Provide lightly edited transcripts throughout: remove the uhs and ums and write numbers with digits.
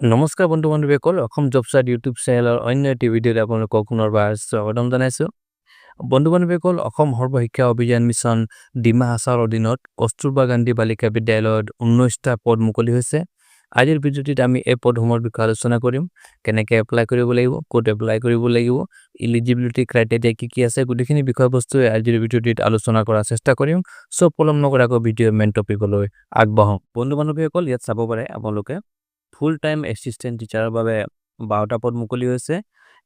নমস্কাৰ বন্ধু-বান্ধৱীসকল অসম জবছাইট ইউটিউব চেনেলৰ অন্য এটি ভিডিঅ'ত আপোনালোকক পুনৰবাৰ স্বাগতম জনাইছোঁ। বন্ধু-বান্ধৱীসকল অসম সৰ্বশিক্ষা অভিযান মিছন ডিমা হাছাওৰ অধীনত কস্তুৰবা গান্ধী বালিকা বিদ্যালয়ত 19টা পদ মুকলি হৈছে। আজিৰ ভিডিঅ'টিত আমি এই পদসমূহৰ বিষয়ে আলোচনা কৰিম। কেনেকৈ এপ্লাই কৰিব লাগিব, ক'ত এপ্লাই কৰিব লাগিব, এলিজিবিলিটি ক্ৰাইটেৰিয়া কি আছে, গোটেইখিনি বিষয়বস্তু আজিৰ ভিডিঅ'টিত আলোচনা কৰাৰ চেষ্টা কৰিম। সো পলম নকৰাকৈ ভিডিঅ'ৰ মেইন টপিকলৈ আগবাঢ়ো। বন্ধু-বান্ধৱীসকল ইয়াত চাব পাৰে আপোনালোকে ফুল টাইম এছিষ্টেণ্ট টিচাৰৰ বাবে 12টা পদ মুকলি হৈছে।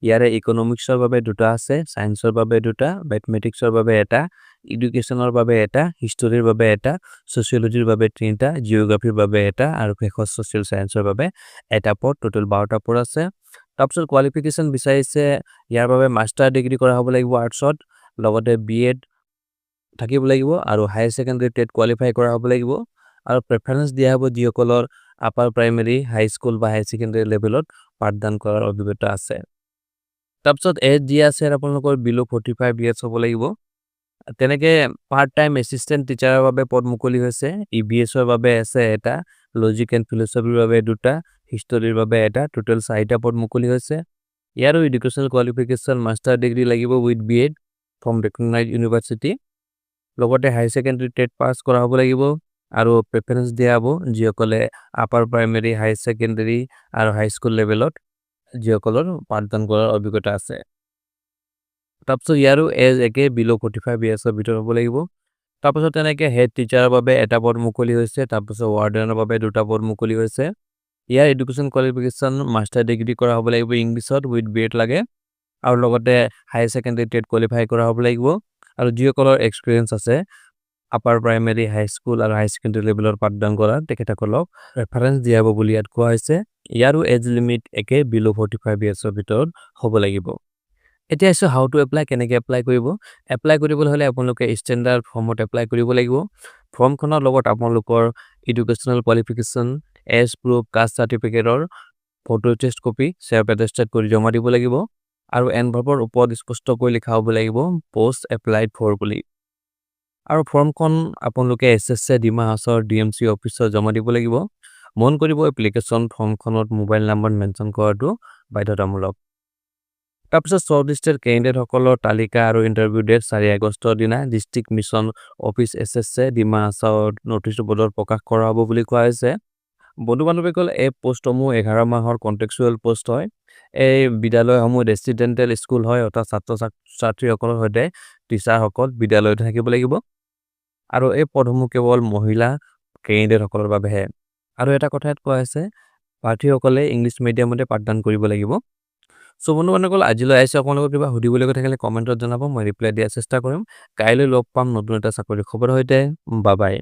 ইয়াৰে ইকনমিক্সৰ বাবে 2টা আছে, সায়েন্সৰ বাবে 2টা, মেথমেটিক্সৰ বাবে 1টা, এডুকেশ্যনৰ বাবে 1টা, হিষ্টৰীৰ বাবে 1টা, ছচিয়লজিৰ বাবে 3টা, জিঅ'গ্ৰাফিৰ বাবে 1টা আৰু শেষত ছচিয়েল সায়েন্সৰ বাবে 1টা পদ, টোটেল 12টা পদ আছে। তাৰপিছত কোৱালিফিকেশ্যন বিচাৰিছে ইয়াৰ বাবে মাষ্টাৰ ডিগ্ৰী কৰা হ'ব লাগিব আৰ্টছত, লগতে বিএড থাকিব লাগিব আৰু হায়াৰ ছেকেণ্ডাৰী টেট কোৱালিফাই কৰা হ'ব লাগিব আৰু প্ৰেফাৰেন্স দিয়া হ'ব যিসকলৰ আপাৰ প্ৰাইমেৰী, হাই স্কুল বা হায়াৰ ছেকেণ্ডাৰী লেভেলত পাঠদান কৰাৰ অভিজ্ঞতা আছে। তাৰপিছত এজ দিয়া আছে আপোনালোকৰ বিলো 45 ইয়াৰ্ছ হ'ব লাগিব। তেনেকে পাৰ্ট টাইম এছিষ্টেণ্ট টিচাৰৰ বাবে পদ মুকলি হৈছে। ইবিএছৰ বাবে আছে 1টা, লজিক এণ্ড ফিলচফিৰ বাবে 2টা, হিষ্টৰীৰ বাবে 1টা, টোটেল 4টা পদ মুকলি হৈছে। ইয়াৰো এডুকেশ্যনেল কোৱালিফিকেশ্যন মাষ্টাৰ ডিগ্ৰী লাগিব উইথ বিএড ফ্ৰম ৰেকগনাইজড ইউনিভাৰ্চিটি, লগতে হায়াৰ ছেকেণ্ডাৰী টেট পাছ কৰা হ'ব লাগিব আৰু প্ৰেফাৰেন্স দিয়া হ'ব যিসকলে আপাৰ প্ৰাইমেৰী, হায়াৰ ছেকেণ্ডাৰী আৰু হাই স্কুল লেভেলত যিসকলৰ পাঠদান কৰাৰ অভিজ্ঞতা আছে। তাৰপিছত ইয়াৰো এজ একে বিলো 45 ইয়াৰ্ছৰ ভিতৰত হ'ব লাগিব। তাৰপিছত তেনেকৈ হেড টিচাৰৰ বাবে 1টা পদ মুকলি হৈছে। তাৰপিছত ৱাৰ্ডেনৰ বাবে 2টা পদ মুকলি হৈছে। ইয়াৰ এডুকেশ্যন কোৱালিফিকেশ্যন মাষ্টাৰ ডিগ্ৰী কৰা হ'ব লাগিব ইংলিছত উইথ বিএড লাগে আৰু লগতে হায়াৰ ছেকেণ্ডাৰী টেট কোৱালিফাই কৰা হ'ব লাগিব আৰু যিসকলৰ এক্সপিৰিয়েঞ্চ আছে আপাৰ প্ৰাইমেৰী, হাই স্কুল আৰু হাই ছেকেণ্ডাৰী লেভেলৰ পাঠদান কৰা তেখেতসকলক ৰেফাৰেন্স দিয়া হ'ব বুলি ইয়াত কোৱা হৈছে। ইয়াৰো এজ লিমিট একে বিলো 45 ইয়াৰ্ছৰ ভিতৰত হ'ব লাগিব। এতিয়া আছে হাউ টু এপ্লাই, কেনেকৈ এপ্লাই কৰিব। এপ্লাই কৰিবলৈ হ'লে আপোনালোকে ষ্টেণ্ডাৰ্ড ফৰ্মত এপ্লাই কৰিব লাগিব। ফৰ্মখনৰ লগত আপোনালোকৰ educational qualification, age proof, caste চাৰ্টিফিকেটৰ photostat copy self attested কৰি জমা দিব লাগিব আৰু এনভেলপৰ ওপৰত স্পষ্টকৈ লিখা হ'ব লাগিব পোষ্ট এপ্লাইড ফৰ বুলি। আৰু ফৰ্মখন আপোনালোকে SSA ডিমা হাছাওৰ DMC অফিচত জমা দিব লাগিব। মন কৰিব এপ্লিকেশ্যন ফৰ্মখনত মোবাইল নম্বৰ মেনশ্যন কৰাটো বাধ্যতামূলক। তাৰপিছত শ্বৰ্টলিষ্টেড কেণ্ডিডেটসকলৰ তালিকা আৰু ইণ্টাৰভিউ ডেট 4 আগষ্টৰ দিনা district mission office SSA Dima হাছাওৰ নটিচ বোৰ্ডত প্ৰকাশ কৰা হ'ব বুলি কোৱা হৈছে। বন্ধু-বান্ধৱীসকল এই পোষ্টসমূহ 11 মাহৰ কণ্টেক্সুৱেল পোষ্ট হয়। এই বিদ্যালয়সমূহ ৰেচিডেণ্টেল স্কুল হয়, অৰ্থাৎ ছাত্ৰ-ছাত্ৰীসকলৰ সৈতে টিচাৰসকল বিদ্যালয়ত থাকিব লাগিব আৰু এই পদসমূহ কেৱল মহিলা কেণ্ডিডেটসকলৰ বাবেহে। আৰু এটা কথা ইয়াত কোৱা হৈছে প্ৰাৰ্থীসকলে ইংলিছ মিডিয়ামতে পাঠদান কৰিব লাগিব। সো বন্ধু-বান্ধৱীসকল আজিলৈ আহিছে, আপোনালোকৰ কিবা সুধিবলগীয়া থাকিলে কমেণ্টত জনাব, মই ৰিপ্লাই দিয়াৰ চেষ্টা কৰিম। কাইলৈ লগ পাম নতুন এটা চাকৰি খবৰ সৈতে। Bye bye.